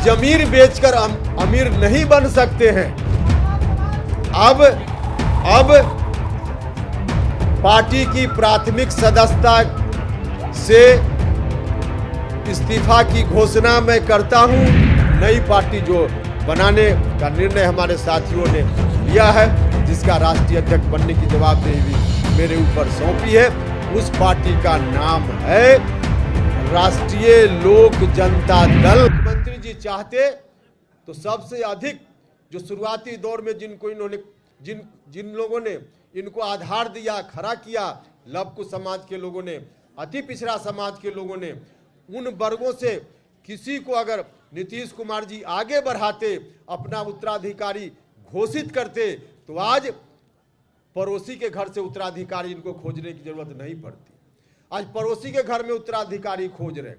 जमीन बेचकर अमीर नहीं बन सकते हैं। अब पार्टी की प्राथमिक सदस्यता से इस्तीफा की घोषणा मैं करता हूं। नई पार्टी जो बनाने का निर्णय हमारे साथियों ने लिया है, जिसका राष्ट्रीय अध्यक्ष बनने की जवाबदेही भी मेरे ऊपर सौंपी है, उस पार्टी का नाम है राष्ट्रीय लोक जनता दल। मुख्यमंत्री जी चाहते तो सबसे अधिक जो शुरुआती दौर में जिन लोगों ने इनको आधार दिया, खड़ा किया, लवकुश समाज के लोगों ने, अति पिछड़ा समाज के लोगों ने, उन वर्गों से किसी को अगर नीतीश कुमार जी आगे बढ़ाते, अपना उत्तराधिकारी घोषित करते, तो आज पड़ोसी के घर से उत्तराधिकारी इनको खोजने की जरूरत नहीं पड़ती। आज पड़ोसी के घर में उत्तराधिकारी खोज रहे,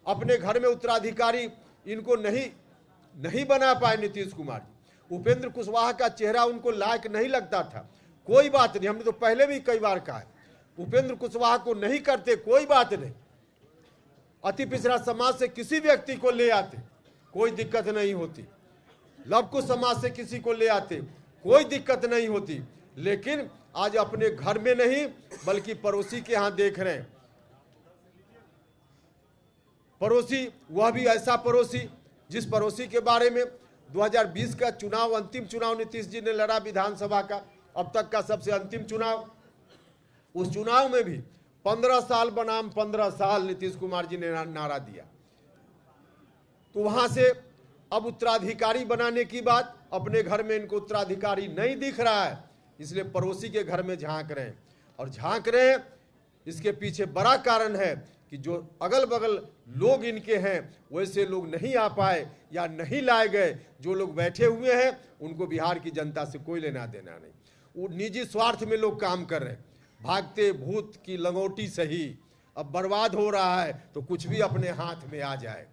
अपने घर में उत्तराधिकारी इनको नहीं बना पाए नीतीश कुमार जी। उपेंद्र कुशवाहा का चेहरा उनको लायक नहीं लगता था, कोई बात नहीं, हमने तो पहले भी कई बार कहा है, उपेंद्र कुशवाहा को नहीं करते कोई बात नहीं, अति पिछड़ा समाज से किसी व्यक्ति को ले आते कोई दिक्कत नहीं होती, लवकुश समाज से किसी को ले आते कोई दिक्कत नहीं होती, लेकिन आज अपने घर में नहीं बल्कि पड़ोसी के यहां देख रहे हैं। पड़ोसी, वह भी ऐसा पड़ोसी जिस पड़ोसी के बारे में 2020 का चुनाव, अंतिम चुनाव नीतीश जी ने लड़ा विधानसभा का, अब तक का सबसे अंतिम चुनाव, उस चुनाव में भी 15 साल बनाम 15 साल नीतीश कुमार जी ने नारा दिया। तो वहां से अब उत्तराधिकारी बनाने की बात, अपने घर में इनको उत्तराधिकारी नहीं दिख रहा है, इसलिए पड़ोसी के घर में झांक रहे हैं। और झांक रहे हैं, इसके पीछे बड़ा कारण है कि जो अगल बगल लोग इनके हैं वैसे लोग नहीं आ पाए या नहीं लाए गए। जो लोग बैठे हुए हैं उनको बिहार की जनता से कोई लेना देना नहीं, वो निजी स्वार्थ में लोग काम कर रहे हैं। भागते भूत की लंगोटी सही, अब बर्बाद हो रहा है तो कुछ भी अपने हाथ में आ जाए।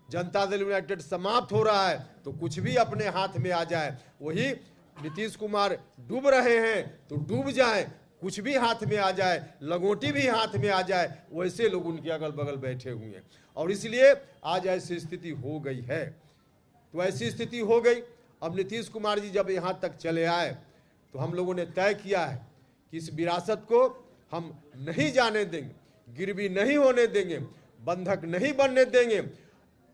जनता दल यूनाइटेड समाप्त हो रहा है तो कुछ भी अपने हाथ में आ जाए। वही नीतीश कुमार डूब रहे हैं तो डूब जाएं, कुछ भी हाथ में आ जाए, लंगोटी भी हाथ में आ जाए, वैसे लोग उनके अगल बगल बैठे हुए हैं। और इसलिए आज ऐसी स्थिति हो गई है। तो ऐसी स्थिति हो गई, अब नीतीश कुमार जी जब यहाँ तक चले आए तो हम लोगों ने तय किया है कि इस विरासत को हम नहीं जाने देंगे, गिरवी नहीं होने देंगे, बंधक नहीं बनने देंगे।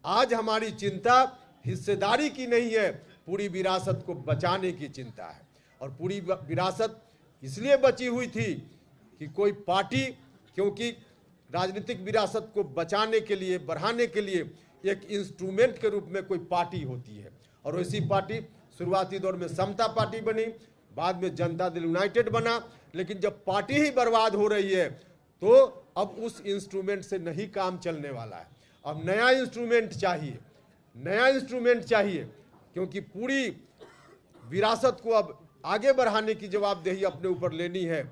आज हमारी चिंता हिस्सेदारी की नहीं है, पूरी विरासत को बचाने की चिंता है। और पूरी विरासत इसलिए बची हुई थी कि कोई पार्टी, क्योंकि राजनीतिक विरासत को बचाने के लिए, बढ़ाने के लिए एक इंस्ट्रूमेंट के रूप में कोई पार्टी होती है। और वैसी पार्टी शुरुआती दौर में समता पार्टी बनी, बाद में जनता दल यूनाइटेड बना। लेकिन जब पार्टी ही बर्बाद हो रही है तो अब उस इंस्ट्रूमेंट से नहीं काम चलने वाला है। अब नया इंस्ट्रूमेंट चाहिए, नया इंस्ट्रूमेंट चाहिए, क्योंकि पूरी विरासत को अब आगे बढ़ाने की जवाबदेही अपने ऊपर लेनी है।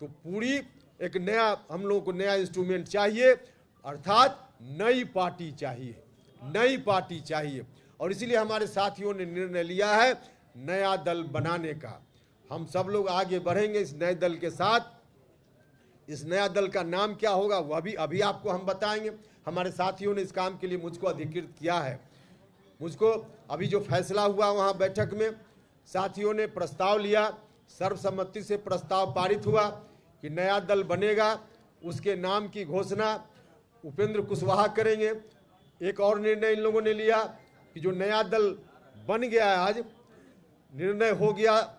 तो पूरी एक नया, हम लोगों को नया इंस्ट्रूमेंट चाहिए, अर्थात नई पार्टी चाहिए, नई पार्टी चाहिए। और इसीलिए हमारे साथियों ने निर्णय लिया है नया दल बनाने का। हम सब लोग आगे बढ़ेंगे इस नए दल के साथ। इस नया दल का नाम क्या होगा वह भी अभी आपको हम बताएंगे। हमारे साथियों ने इस काम के लिए मुझको अधिकृत किया है। मुझको अभी जो फैसला हुआ वहाँ बैठक में साथियों ने प्रस्ताव लिया, सर्वसम्मति से प्रस्ताव पारित हुआ कि नया दल बनेगा, उसके नाम की घोषणा उपेंद्र कुशवाहा करेंगे। एक और निर्णय इन लोगों ने लिया कि जो नया दल बन गया है, आज निर्णय हो गया,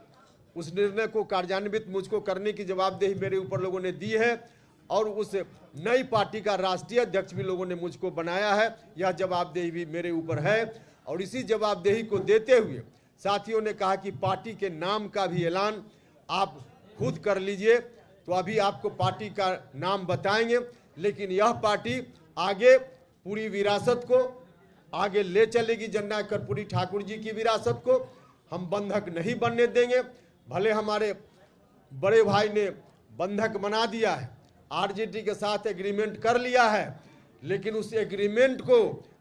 उस निर्णय को कार्यान्वित मुझको करने की जवाबदेही मेरे ऊपर लोगों ने दी है। और उस नई पार्टी का राष्ट्रीय अध्यक्ष भी लोगों ने मुझको बनाया है। यह जवाबदेही भी मेरे ऊपर है। और इसी जवाबदेही को देते हुए साथियों ने कहा कि पार्टी के नाम का भी ऐलान आप खुद कर लीजिए। तो अभी आपको पार्टी का नाम बताएंगे, लेकिन यह पार्टी आगे पूरी विरासत को आगे ले चलेगी। जननायक कर्पूरी ठाकुर जी की विरासत को हम बंधक नहीं बनने देंगे। भले हमारे बड़े भाई ने बंधक बना दिया है, आरजेडी के साथ एग्रीमेंट कर लिया है, लेकिन उस एग्रीमेंट को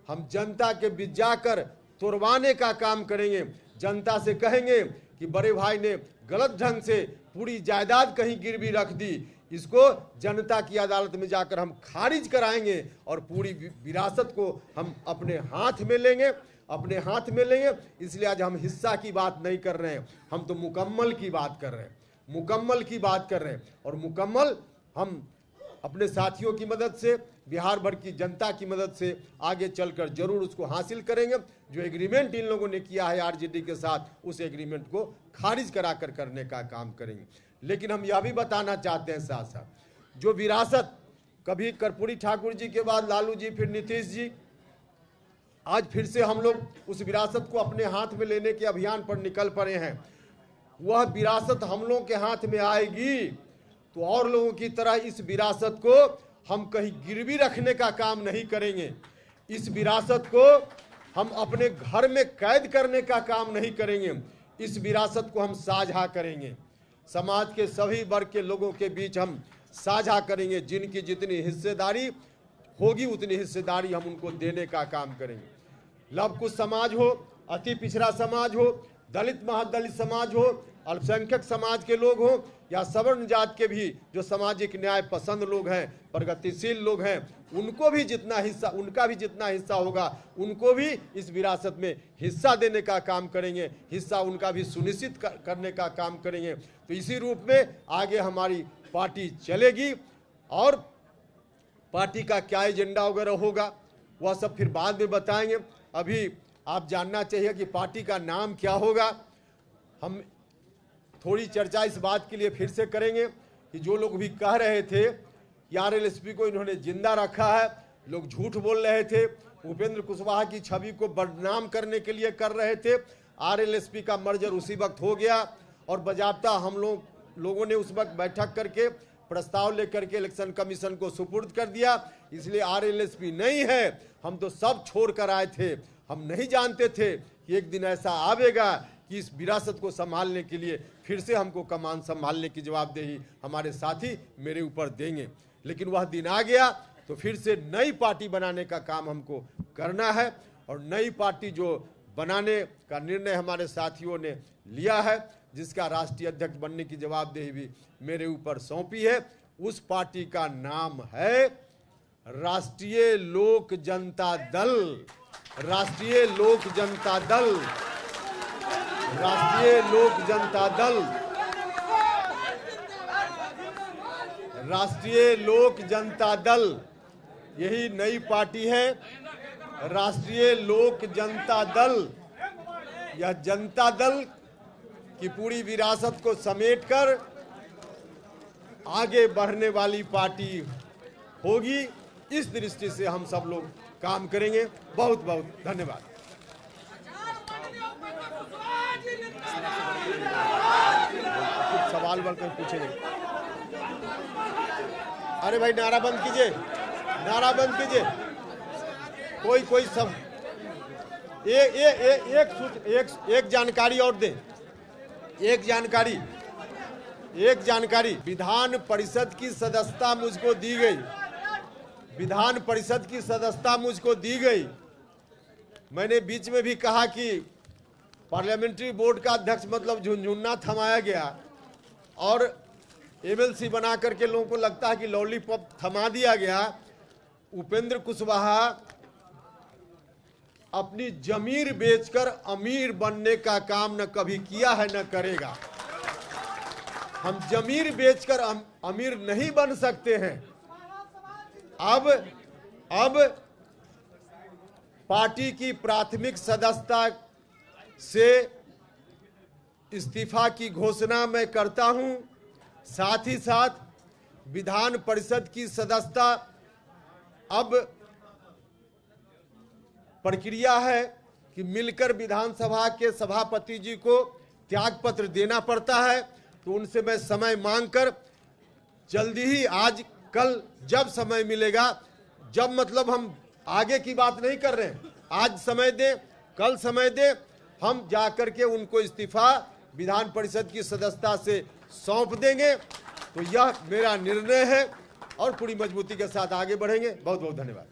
हम जनता के बीच जाकर तोड़वाने का काम करेंगे। जनता से कहेंगे कि बड़े भाई ने गलत ढंग से पूरी जायदाद कहीं गिरवी रख दी, इसको जनता की अदालत में जाकर हम खारिज कराएंगे और पूरी विरासत को हम अपने हाथ में लेंगे, इसलिए आज हम हिस्सा की बात नहीं कर रहे हैं, हम तो मुकम्मल की बात कर रहे हैं, और मुकम्मल हम अपने साथियों की मदद से, बिहार भर की जनता की मदद से आगे चलकर जरूर उसको हासिल करेंगे। जो एग्रीमेंट इन लोगों ने किया है आरजेडी के साथ, उस एग्रीमेंट को खारिज कराकर करने का काम करेंगे। लेकिन हम यह भी बताना चाहते हैं साथ साथ, जो विरासत कभी कर्पूरी ठाकुर जी के बाद लालू जी, फिर नीतीश जी, आज फिर से हम लोग उस विरासत को अपने हाथ में लेने के अभियान पर निकल पड़े हैं। वह विरासत हम लोगों के हाथ में आएगी तो और लोगों की तरह इस विरासत को हम कहीं गिरवी रखने का काम नहीं करेंगे, इस विरासत को हम अपने घर में कैद करने का काम नहीं करेंगे, इस विरासत को हम साझा करेंगे, समाज के सभी वर्ग के लोगों के बीच हम साझा करेंगे। जिनकी जितनी हिस्सेदारी होगी उतनी हिस्सेदारी हम उनको देने का काम करेंगे। लव कुश समाज हो, अति पिछड़ा समाज हो, दलित महादलित समाज हो, अल्पसंख्यक समाज के लोग हो, या सवर्ण जात के भी जो सामाजिक न्याय पसंद लोग हैं, प्रगतिशील लोग हैं, उनका भी जितना हिस्सा होगा, उनको भी इस विरासत में हिस्सा देने का काम करेंगे, हिस्सा उनका भी सुनिश्चित करने का काम करेंगे। तो इसी रूप में आगे हमारी पार्टी चलेगी, और पार्टी का क्या एजेंडा वगैरह होगा वह सब फिर बाद में बताएंगे। अभी आप जानना चाहिए कि पार्टी का नाम क्या होगा। हम थोड़ी चर्चा इस बात के लिए फिर से करेंगे कि जो लोग भी कह रहे थे कि आरएलएसपी को इन्होंने जिंदा रखा है, लोग झूठ बोल रहे थे, उपेंद्र कुशवाहा की छवि को बदनाम करने के लिए कर रहे थे। आरएलएसपी का मर्जर उसी वक्त हो गया और बजाबता हम लोगों ने उस वक्त बैठक करके प्रस्ताव लेकर के इलेक्शन कमीशन को सुपुर्द कर दिया। इसलिए आरएलएसपी नहीं है, हम तो सब छोड़ कर आए थे। हम नहीं जानते थे कि एक दिन ऐसा आवेगा कि इस विरासत को संभालने के लिए फिर से हमको कमान संभालने की जवाबदेही हमारे साथी मेरे ऊपर देंगे। लेकिन वह दिन आ गया तो फिर से नई पार्टी बनाने का काम हमको करना है, और नई पार्टी जो बनाने का निर्णय हमारे साथियों ने लिया है, जिसका राष्ट्रीय अध्यक्ष बनने की जवाबदेही भी मेरे ऊपर सौंपी है, उस पार्टी का नाम है राष्ट्रीय लोक जनता दल। राष्ट्रीय लोक जनता दल, राष्ट्रीय लोक जनता दल, राष्ट्रीय लोक जनता दल, यही नई पार्टी है, राष्ट्रीय लोक जनता दल। यह जनता दल की पूरी विरासत को समेटकर आगे बढ़ने वाली पार्टी होगी। इस दृष्टि से हम सब लोग काम करेंगे। बहुत बहुत धन्यवाद। कुछ सवाल बढ़कर पूछेंगे। अरे भाई नारा बंद कीजिए, नारा बंद कीजिए। कोई सब एक जानकारी और दें। एक जानकारी विधान परिषद की सदस्यता मुझको दी गई, विधान परिषद की सदस्यता मुझको दी गई। मैंने बीच में भी कहा कि पार्लियामेंट्री बोर्ड का अध्यक्ष मतलब झुनझुन्ना थमाया गया और एमएलसी बना करके लोगों को लगता है कि लॉलीपॉप थमा दिया गया। उपेंद्र कुशवाहा अपनी जमीर बेचकर अमीर बनने का काम न कभी किया है न करेगा। हम जमीर बेचकर अमीर नहीं बन सकते हैं। अब पार्टी की प्राथमिक सदस्यता से इस्तीफा की घोषणा मैं करता हूं। साथ ही साथ विधान परिषद की सदस्यता अब प्रक्रिया है कि मिलकर विधानसभा के सभापति जी को त्यागपत्र देना पड़ता है। तो उनसे मैं समय मांगकर जल्दी ही, आज कल जब समय मिलेगा, जब मतलब हम आगे की बात नहीं कर रहे हैं, आज समय दे, कल समय दे, हम जाकर के उनको इस्तीफा विधान परिषद की सदस्यता से सौंप देंगे। तो यह मेरा निर्णय है और पूरी मजबूती के साथ आगे बढ़ेंगे। बहुत बहुत धन्यवाद।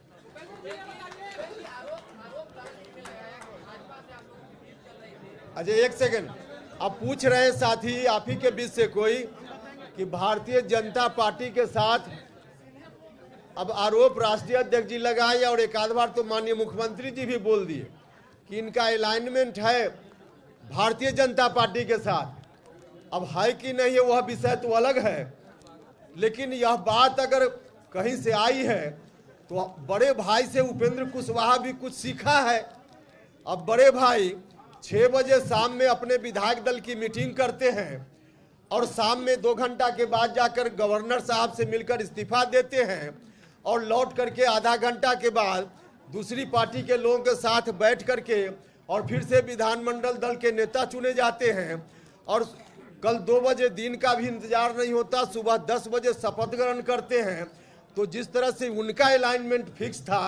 अजय एक सेकंड, अब पूछ रहे हैं साथी आप ही के बीच से कोई कि भारतीय जनता पार्टी के साथ अब आरोप राष्ट्रीय अध्यक्ष जी लगाए और एक आध बार तो माननीय मुख्यमंत्री जी भी बोल दिए कि इनका अलाइनमेंट है भारतीय जनता पार्टी के साथ। अब है कि नहीं है वह विषय तो अलग है, लेकिन यह बात अगर कहीं से आई है तो बड़े भाई से उपेंद्र कुशवाहा भी कुछ सीखा है। अब बड़े भाई 6 बजे शाम में अपने विधायक दल की मीटिंग करते हैं और शाम में 2 घंटा के बाद जाकर गवर्नर साहब से मिलकर इस्तीफा देते हैं और लौट करके आधा घंटा के बाद दूसरी पार्टी के लोगों के साथ बैठ करके और फिर से विधानमंडल दल के नेता चुने जाते हैं। और कल 2 बजे दिन का भी इंतजार नहीं होता, सुबह 10 बजे शपथ ग्रहण करते हैं। तो जिस तरह से उनका अलाइनमेंट फिक्स था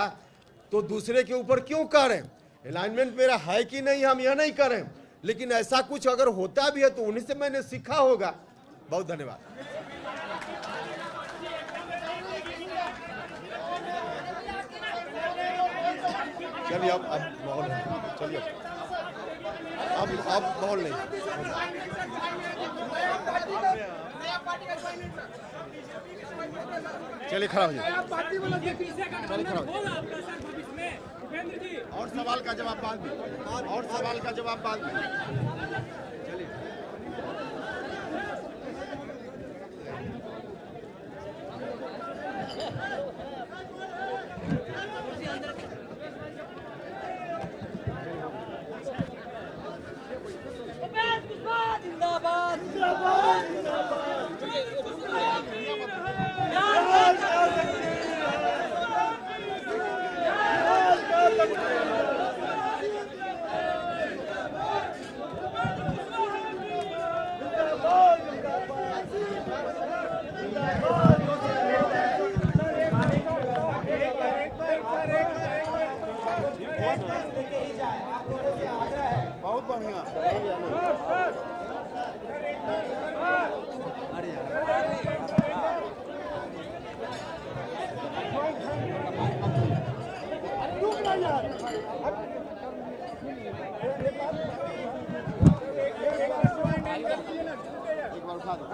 तो दूसरे के ऊपर क्यों करें? अलाइनमेंट मेरा है कि नहीं हम यह नहीं करें, लेकिन ऐसा कुछ अगर होता भी है तो उन्हीं से मैंने सीखा होगा। बहुत धन्यवाद। चलिए अब माहौल है, चलिए अब माहौल नहीं। चलिए खड़ा हो जाइए, चलिए खड़ा हो जाइए। और सवाल का जवाब बाद में, और सवाल का जवाब बाद में। चलिए जिंदाबाद बहुत बढ़िया। एक बार उठा दो।